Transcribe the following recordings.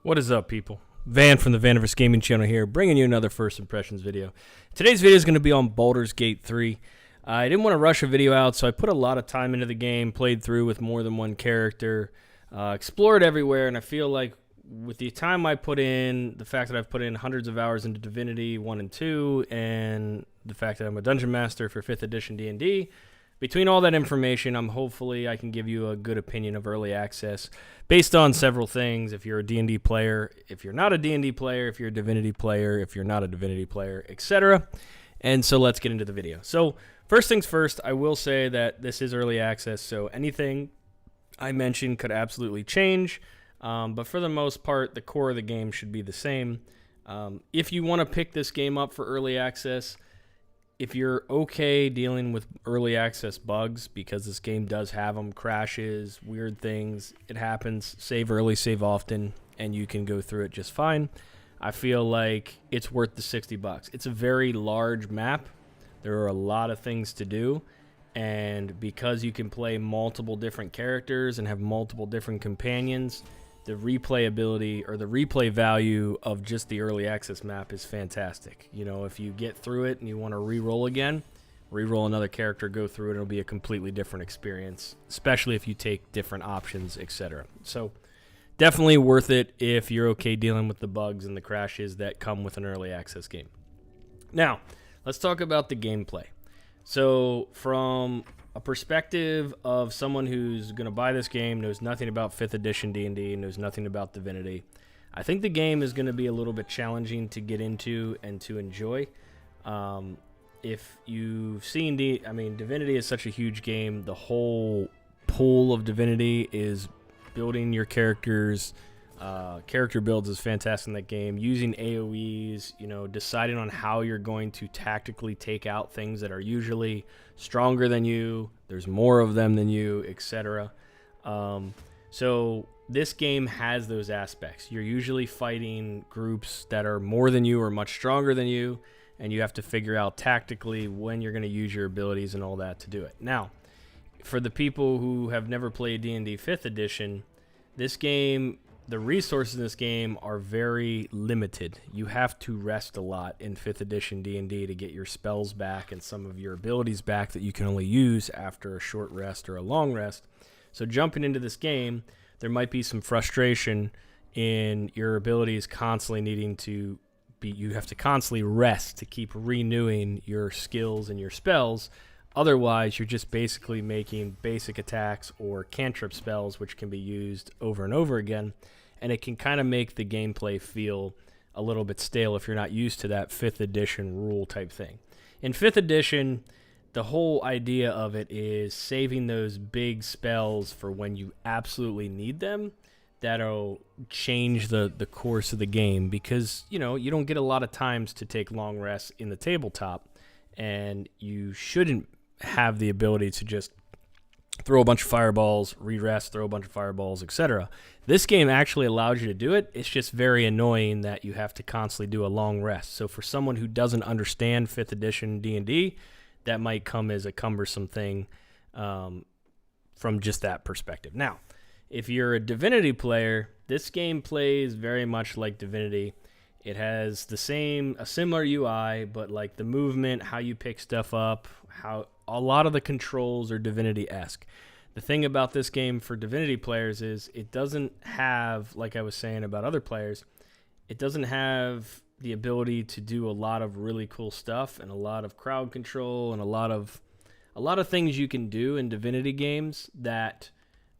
What is up, people? Van from the Vaniverse Gaming channel here, bringing you another First Impressions video. Today's video is going to be on Baldur's Gate 3. I didn't want to rush a video out, so I put a lot of time into the game, played through with more than one character, explored everywhere, and I feel like with the time I put in, the fact that I've put in hundreds of hours into Divinity 1 and 2, and the fact that I'm a Dungeon Master for 5th edition D&D, between all that information, hopefully I can give you a good opinion of early access based on several things. If you're a D&D player, if you're not a D&D player, if you're a Divinity player, if you're not a Divinity player, etc. And so let's get into the video. So first things first, I will say that this is early access, so anything I mention could absolutely change. But for the most part, the core of the game should be the same. If you want to pick this game up for early access, if you're okay dealing with early access bugs, because this game does have them, crashes, weird things, it happens, save early, save often, and you can go through it just fine, I feel like it's worth the $60. It's a very large map. There are a lot of things to do, and because you can play multiple different characters and have multiple different companions, the replayability or the replay value of just the early access map is fantastic. You know, if you get through it and you want to re-roll again, re-roll another character, go through it, it'll be a completely different experience, especially if you take different options, etc. So definitely worth it if you're okay dealing with the bugs and the crashes that come with an early access game. Now, let's talk about the gameplay. So from a perspective of someone who's going to buy this game, knows nothing about 5th edition D&D, knows nothing about Divinity, I think the game is going to be a little bit challenging to get into and to enjoy. If you've seen Divinity is such a huge game. The whole pool of Divinity is building your characters. Character builds is fantastic in that game. Using AoEs, deciding on how you're going to tactically take out things that are usually stronger than you, there's more of them than you, etc. So this game has those aspects. You're usually fighting groups that are more than you or much stronger than you, and you have to figure out tactically when you're going to use your abilities and all that to do it. Now, for the people who have never played D&D 5th edition, this game, the resources in this game are very limited. You have to rest a lot in 5th edition D&D to get your spells back and some of your abilities back that you can only use after a short rest or a long rest. So jumping into this game, there might be some frustration in your abilities constantly needing to be, you have to constantly rest to keep renewing your skills and your spells. Otherwise, you're just basically making basic attacks or cantrip spells, which can be used over and over again, and it can kind of make the gameplay feel a little bit stale if you're not used to that 5th edition rule type thing. In 5th edition, the whole idea of it is saving those big spells for when you absolutely need them. That'll change the course of the game, because you don't get a lot of times to take long rests in the tabletop, and you shouldn't have the ability to just throw a bunch of fireballs, re-rest, throw a bunch of fireballs, etc. This game actually allows you to do it. It's just very annoying that you have to constantly do a long rest. So for someone who doesn't understand 5th edition D&D, that might come as a cumbersome thing from just that perspective. Now, if you're a Divinity player, this game plays very much like Divinity. It has a similar UI, but like the movement, how you pick stuff up, how a lot of the controls are Divinity-esque. The thing about this game for Divinity players is it doesn't have, like I was saying about other players, it doesn't have the ability to do a lot of really cool stuff and a lot of crowd control and a lot of things you can do in Divinity games that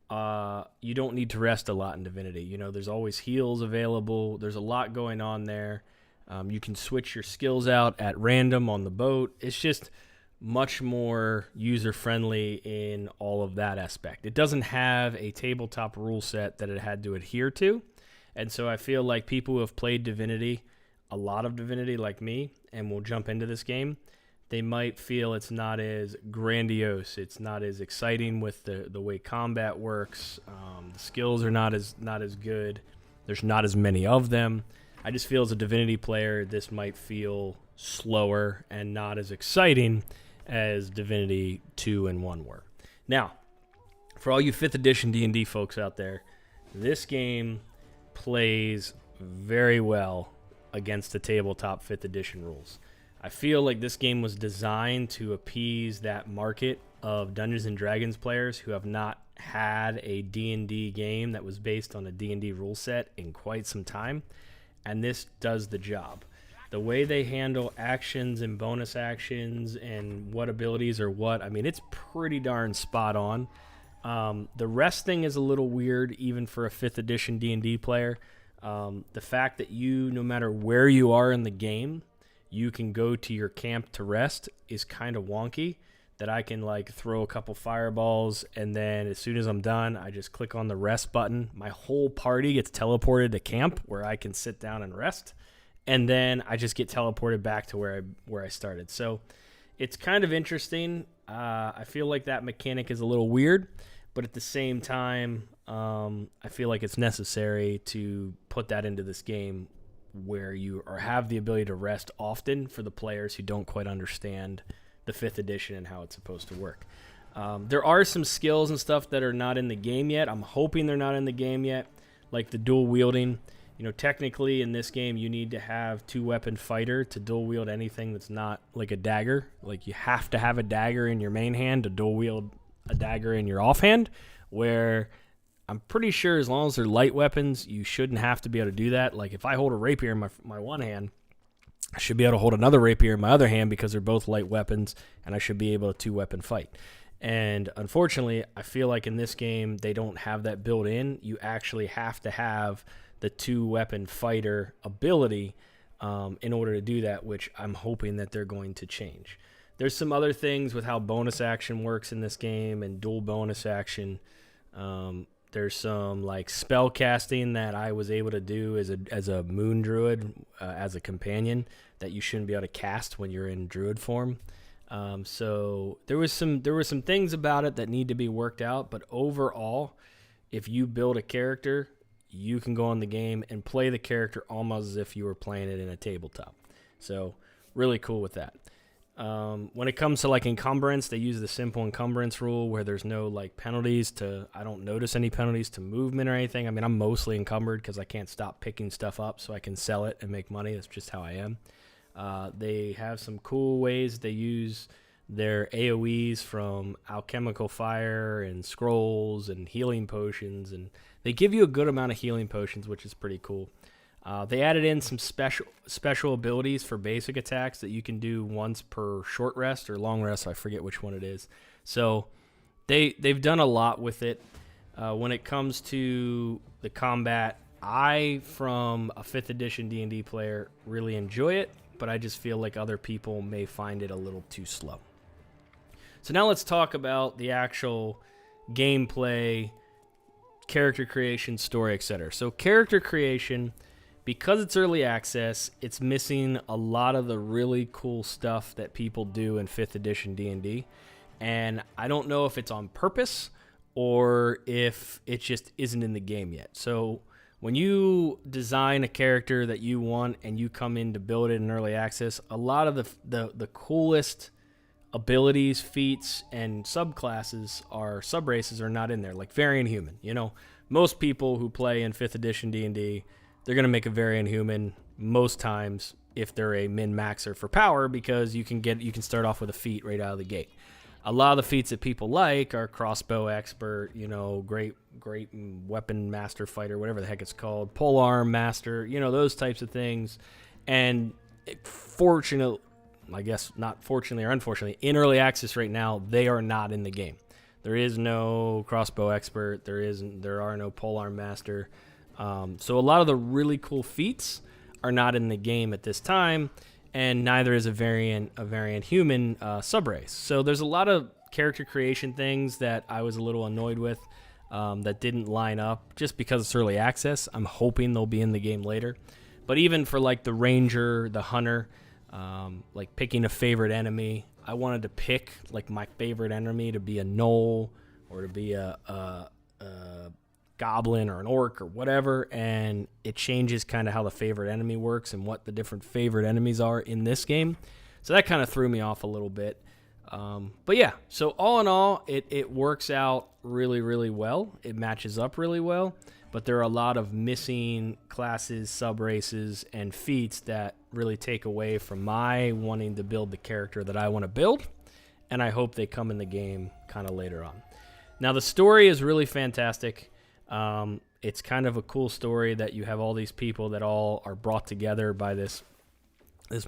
you don't need to rest a lot in Divinity. There's always heals available. There's a lot going on there. You can switch your skills out at random on the boat. It's just much more user-friendly in all of that aspect. It doesn't have a tabletop rule set that it had to adhere to, and so I feel like people who have played Divinity, a lot of Divinity like me, and will jump into this game, they might feel it's not as grandiose, it's not as exciting with the way combat works, the skills are not as good, there's not as many of them. I just feel as a Divinity player, this might feel slower and not as exciting as Divinity 2 and 1 were. Now, for all you 5th edition D&D folks out there, this game plays very well against the tabletop 5th edition rules. I feel like this game was designed to appease that market of Dungeons and Dragons players who have not had a D&D game that was based on a D&D rule set in quite some time, and this does the job. The way they handle actions and bonus actions and what abilities are what, I mean, it's pretty darn spot on. The resting is a little weird even for a 5th edition D&D player. The fact that you, no matter where you are in the game, you can go to your camp to rest is kind of wonky. That I can like throw a couple fireballs, and then as soon as I'm done, I just click on the rest button. My whole party gets teleported to camp where I can sit down and rest, and then I just get teleported back to where I started. So it's kind of interesting. I feel like that mechanic is a little weird, but at the same time, I feel like it's necessary to put that into this game where you have the ability to rest often for the players who don't quite understand the 5th edition and how it's supposed to work. There are some skills and stuff that are not in the game yet. I'm hoping they're not in the game yet, like the dual wielding. You know, technically in this game, you need to have 2-weapon fighter to dual wield anything that's not like a dagger. Like you have to have a dagger in your main hand to dual wield a dagger in your offhand, where I'm pretty sure as long as they're light weapons, you shouldn't have to be able to do that. Like if I hold a rapier in my one hand, I should be able to hold another rapier in my other hand because they're both light weapons, and I should be able to 2-weapon fight. And unfortunately, I feel like in this game, they don't have that built in. You actually have to have the 2-weapon fighter ability in order to do that, which I'm hoping that they're going to change. There's some other things with how bonus action works in this game and dual bonus action. There's some like spell casting that I was able to do as a moon druid as a companion that you shouldn't be able to cast when you're in druid form. So there were some things about it that need to be worked out, but overall, if you build a character, you can go in the game and play the character almost as if you were playing it in a tabletop. So really cool with that. When it comes to like encumbrance, they use the simple encumbrance rule where there's no like penalties I don't notice any penalties to movement or anything. I mean, I'm mostly encumbered because I can't stop picking stuff up so I can sell it and make money. That's just how I am. They have some cool ways they use their AoEs from alchemical fire and scrolls and healing potions, and they give you a good amount of healing potions, which is pretty cool. They added in some special abilities for basic attacks that you can do once per short rest or long rest. I forget which one it is. So they've done a lot with it. When it comes to the combat, I, from a 5th edition D&D player, really enjoy it, but I just feel like other people may find it a little too slow. So now let's talk about the actual gameplay, character creation, story, etc. So character creation, because it's early access, it's missing a lot of the really cool stuff that people do in 5th edition D&D. And I don't know if it's on purpose or if it just isn't in the game yet. So when you design a character that you want and you come in to build it in early access, a lot of the coolest abilities, feats, and subclasses or subraces are not in there, like Variant Human. You know, most people who play in 5th edition D&D, they're going to make a Variant Human most times if they're a min-maxer for power, because you can start off with a feat right out of the gate. A lot of the feats that people like are crossbow expert, you know, great weapon master fighter, whatever the heck it's called, polearm master, you know, those types of things. And fortunately, I guess not fortunately or unfortunately, in early access right now, they are not in the game. There is no crossbow expert. There are no polearm master. So a lot of the really cool feats are not in the game at this time, and neither is a variant human subrace. So there's a lot of character creation things that I was a little annoyed with that didn't line up just because it's early access. I'm hoping they'll be in the game later. But even for like the ranger, the hunter, like picking a favorite enemy, I wanted to pick like my favorite enemy to be a gnoll or to be a goblin or an orc or whatever, and it changes kind of how the favorite enemy works and what the different favorite enemies are in this game. So that kind of threw me off a little bit. But yeah, so all in all, it works out really, really well. It matches up really well. but there are a lot of missing classes, sub-races, and feats that really take away from my wanting to build the character that I want to build, and I hope they come in the game kind of later on. Now, the story is really fantastic. It's kind of a cool story that you have all these people that all are brought together by this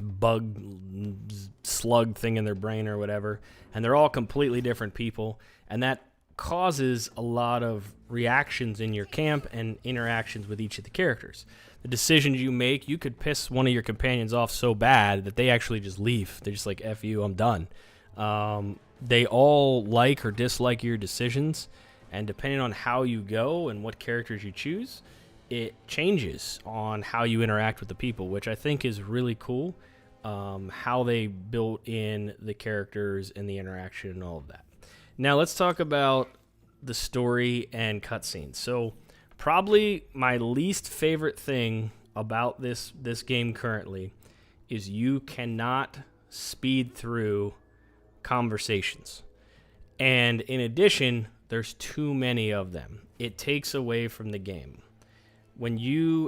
bug slug thing in their brain or whatever, and they're all completely different people, and that causes a lot of reactions in your camp and interactions with each of the characters. The decisions you make, you could piss one of your companions off so bad that they actually just leave. They're just like, F you, I'm done. They all like or dislike your decisions, and depending on how you go and what characters you choose, it changes on how you interact with the people, which I think is really cool, how they built in the characters and the interaction and all of that. Now let's talk about the story and cutscenes. So probably my least favorite thing about this game currently is you cannot speed through conversations. And in addition, there's too many of them. It takes away from the game.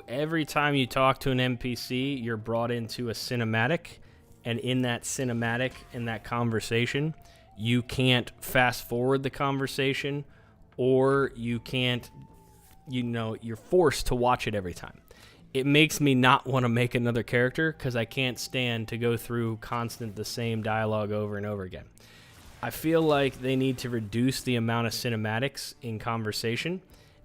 Every time you talk to an NPC, you're brought into a cinematic, and in that cinematic, in that conversation, you can't fast forward the conversation, or you can't, you're forced to watch it every time. It makes me not want to make another character because I can't stand to go through the same dialogue over and over again. I feel like they need to reduce the amount of cinematics in conversation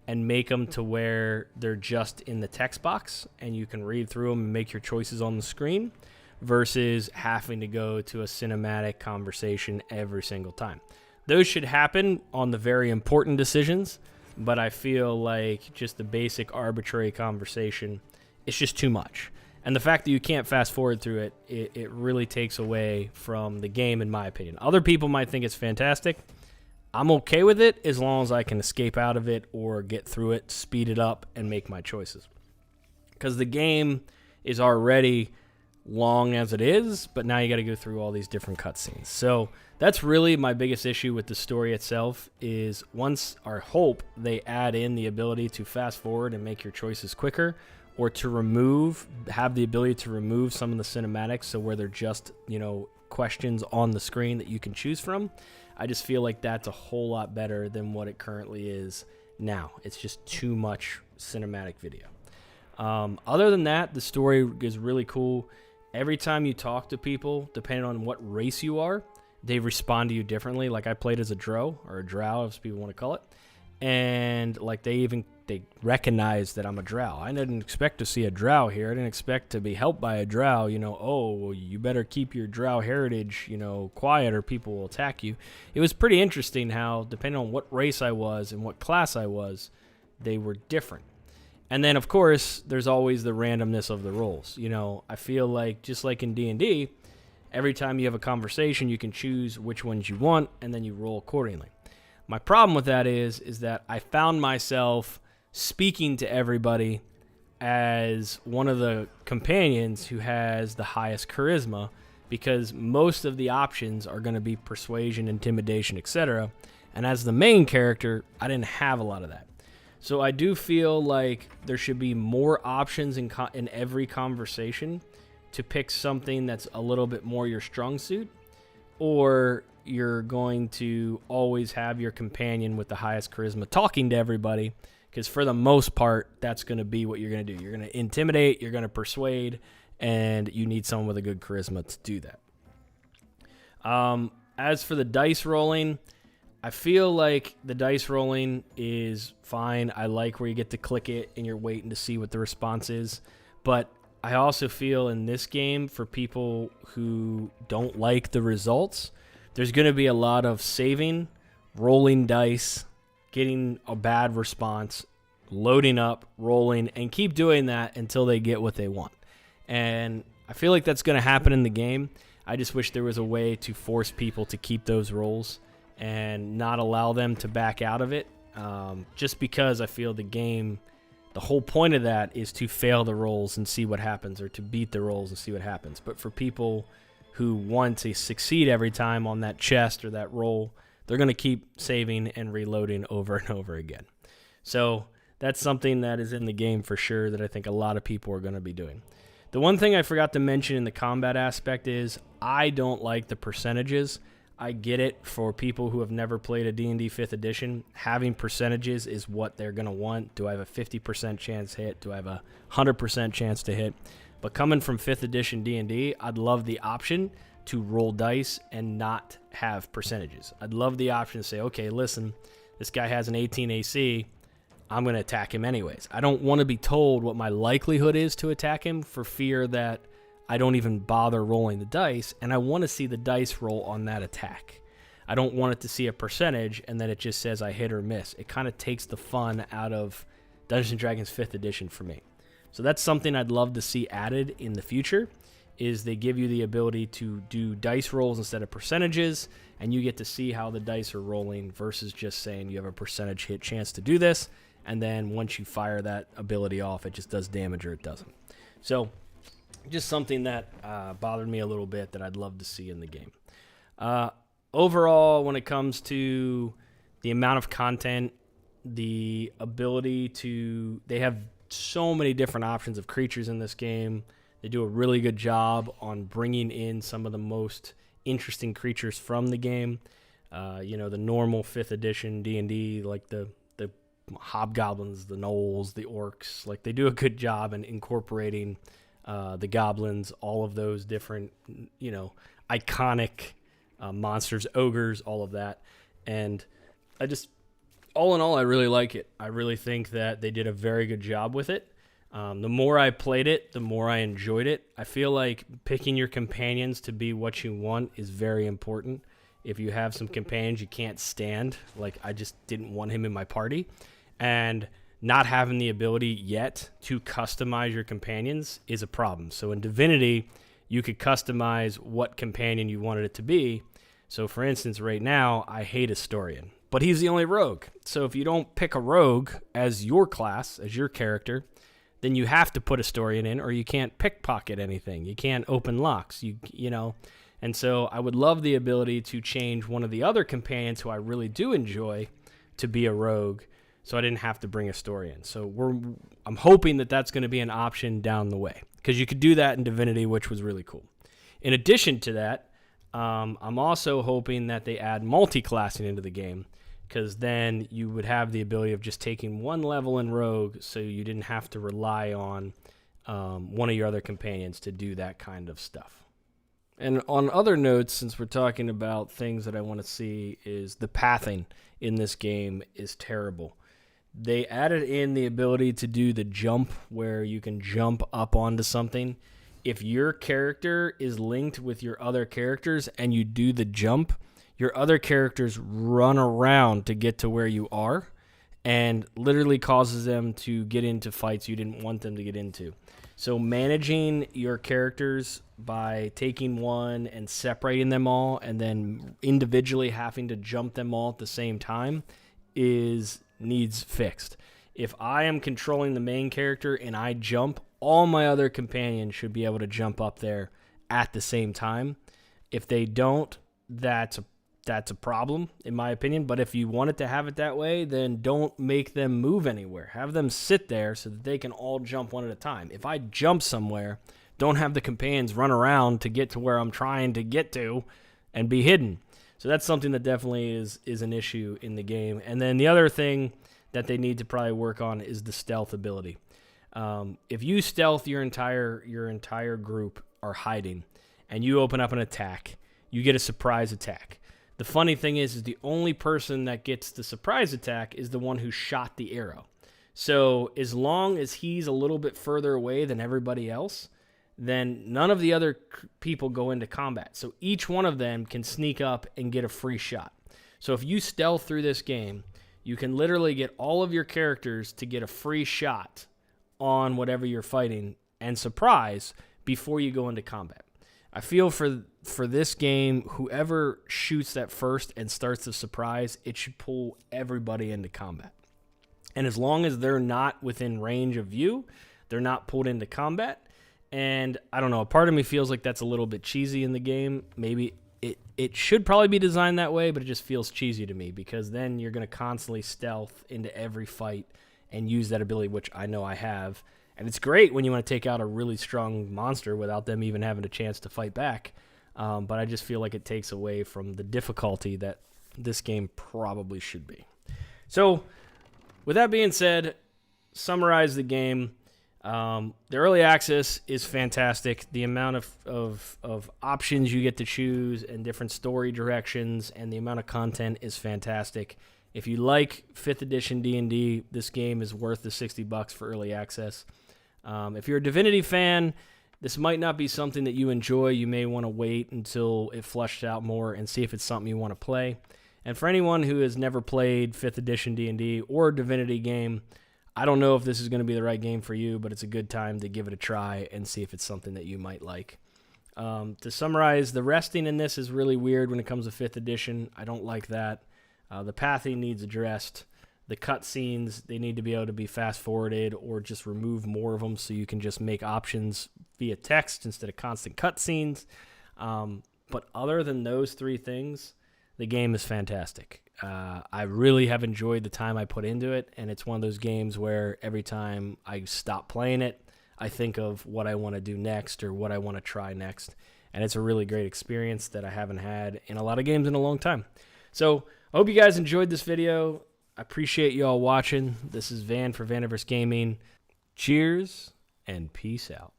and make them to where they're just in the text box and you can read through them and make your choices on the screen versus having to go to a cinematic conversation every single time. Those should happen on the very important decisions, but I feel like just the basic arbitrary conversation, it's just too much. And the fact that you can't fast forward through it really takes away from the game, in my opinion. Other people might think it's fantastic. I'm okay with it as long as I can escape out of it or get through it, speed it up, and make my choices. Because the game is already long as it is, but now you got to go through all these different cutscenes. So that's really my biggest issue with the story itself is once our hope they add in the ability to fast forward and make your choices quicker, or to have the ability to remove some of the cinematics so where they're just, questions on the screen that you can choose from. I just feel like that's a whole lot better than what it currently is now. It's just too much cinematic video. Other than that, the story is really cool. Every time you talk to people, depending on what race you are, they respond to you differently. Like I played as a drow, or a drow, as people want to call it. And like they recognize that I'm a drow. I didn't expect to see a drow here. I didn't expect to be helped by a drow. Well, you better keep your drow heritage, quiet or people will attack you. It was pretty interesting how, depending on what race I was and what class I was, they were different. And then, of course, there's always the randomness of the rolls. I feel like, just like in D&D, every time you have a conversation, you can choose which ones you want, and then you roll accordingly. My problem with that is that I found myself speaking to everybody as one of the companions who has the highest charisma, because most of the options are going to be persuasion, intimidation, etc. And as the main character, I didn't have a lot of that. So I do feel like there should be more options in every conversation to pick something that's a little bit more your strong suit, or you're going to always have your companion with the highest charisma talking to everybody, because for the most part, that's going to be what you're going to do. You're going to intimidate, you're going to persuade, and you need someone with a good charisma to do that. As for the dice rolling, I feel like the dice rolling is fine. I like where you get to click it and you're waiting to see what the response is. But I also feel in this game, for people who don't like the results, there's going to be a lot of saving, rolling dice, getting a bad response, loading up, rolling, and keep doing that until they get what they want. And I feel like that's going to happen in the game. I just wish there was a way to force people to keep those rolls and not allow them to back out of it, just because I feel the whole point of that is to fail the rolls and see what happens, or to beat the rolls and see what happens. But for people who want to succeed every time on that chest or that roll, they're going to keep saving and reloading over and over again. So that's something that is in the game for sure that I think a lot of people are going to be doing. The one thing I forgot to mention in the combat aspect is I don't like the percentages. I get it for people who have never played a D&D 5th edition. Having percentages is what they're going to want. Do I have a 50% chance hit? Do I have a 100% chance to hit? But coming from 5th edition D&D, I'd love the option to roll dice and not have percentages. I'd love the option to say, okay, listen, this guy has an 18 AC. I'm going to attack him anyways. I don't want to be told what my likelihood is to attack him for fear that I don't even bother rolling the dice, and I want to see the dice roll on that attack. I don't want it to see a percentage and then it just says I hit or miss. It kind of takes the fun out of Dungeons & Dragons 5th edition for me. So that's something I'd love to see added in the future, is they give you the ability to do dice rolls instead of percentages, and you get to see how the dice are rolling versus just saying you have a percentage hit chance to do this, and then once you fire that ability off, it just does damage or it doesn't. So just something that bothered me a little bit that I'd love to see in the game. Overall, when it comes to the amount of content, the ability to... They have so many different options of creatures in this game. They do a really good job on bringing in some of the most interesting creatures from the game. The normal 5th edition D&D, like the hobgoblins, the gnolls, the orcs. Like, they do a good job in incorporating the goblins, all of those different, iconic monsters, ogres, all of that. And all in all, I really like it. I really think that they did a very good job with it. The more I played it, the more I enjoyed it. I feel like picking your companions to be what you want is very important. If you have some companions you can't stand, like I just didn't want him in my party, and not having the ability yet to customize your companions is a problem. So in Divinity, you could customize what companion you wanted it to be. So for instance, right now, I hate Historian, but he's the only rogue. So if you don't pick a rogue as your class, as your character, then you have to put Historian in, or you can't pickpocket anything. You can't open locks, And so I would love the ability to change one of the other companions who I really do enjoy to be a rogue, so I didn't have to bring Historian. So I'm hoping that that's going to be an option down the way, because you could do that in Divinity, which was really cool. In addition to that, I'm also hoping that they add multi-classing into the game, because then you would have the ability of just taking one level in Rogue, so you didn't have to rely on one of your other companions to do that kind of stuff. And on other notes, since we're talking about things that I want to see, is the pathing in this game is terrible. They added in the ability to do the jump, where you can jump up onto something. If your character is linked with your other characters and you do the jump, your other characters run around to get to where you are, and literally causes them to get into fights you didn't want them to get into. So managing your characters by taking one and separating them all and then individually having to jump them all at the same time needs fixed. If I am controlling the main character and I jump, all my other companions should be able to jump up there at the same time. If they don't, that's a problem, in my opinion. But if you want it to have it that way, then don't make them move anywhere. Have them sit there so that they can all jump one at a time. If I jump somewhere, don't have the companions run around to get to where I'm trying to get to and be hidden. So that's something that definitely is an issue in the game. And then the other thing that they need to probably work on is the stealth ability. If you stealth your entire group are hiding, and you open up an attack, you get a surprise attack. The funny thing is the only person that gets the surprise attack is the one who shot the arrow. So as long as he's a little bit further away than everybody else, then none of the other people go into combat. So each one of them can sneak up and get a free shot. So if you stealth through this game, you can literally get all of your characters to get a free shot on whatever you're fighting and surprise before you go into combat. I feel for this game, whoever shoots that first and starts the surprise, it should pull everybody into combat. And as long as they're not within range of view, they're not pulled into combat. And I don't know, a part of me feels like that's a little bit cheesy in the game. Maybe it should probably be designed that way, but it just feels cheesy to me, because then you're going to constantly stealth into every fight, and use that ability, which I know I have. And it's great when you want to take out a really strong monster without them even having a chance to fight back. But I just feel like it takes away from the difficulty that this game probably should be. So, with that being said, summarize the game. The early access is fantastic. The amount of options you get to choose and different story directions and the amount of content is fantastic. If you like 5th edition D&D, this game is worth the $60 for early access. If you're a Divinity fan, this might not be something that you enjoy. You may want to wait until it fleshed out more and see if it's something you want to play. And for anyone who has never played 5th edition D&D or a Divinity game, I don't know if this is going to be the right game for you, but it's a good time to give it a try and see if it's something that you might like. To summarize, the resting in this is really weird when it comes to 5th edition. I don't like that. The pathing needs addressed. The cutscenes, they need to be able to be fast-forwarded or just remove more of them so you can just make options via text instead of constant cutscenes. But other than those 3 things, the game is fantastic. I really have enjoyed the time I put into it, and it's one of those games where every time I stop playing it, I think of what I want to do next or what I want to try next. And it's a really great experience that I haven't had in a lot of games in a long time. So I hope you guys enjoyed this video. I appreciate you all watching. This is Van for Vaniverse Gaming. Cheers and peace out.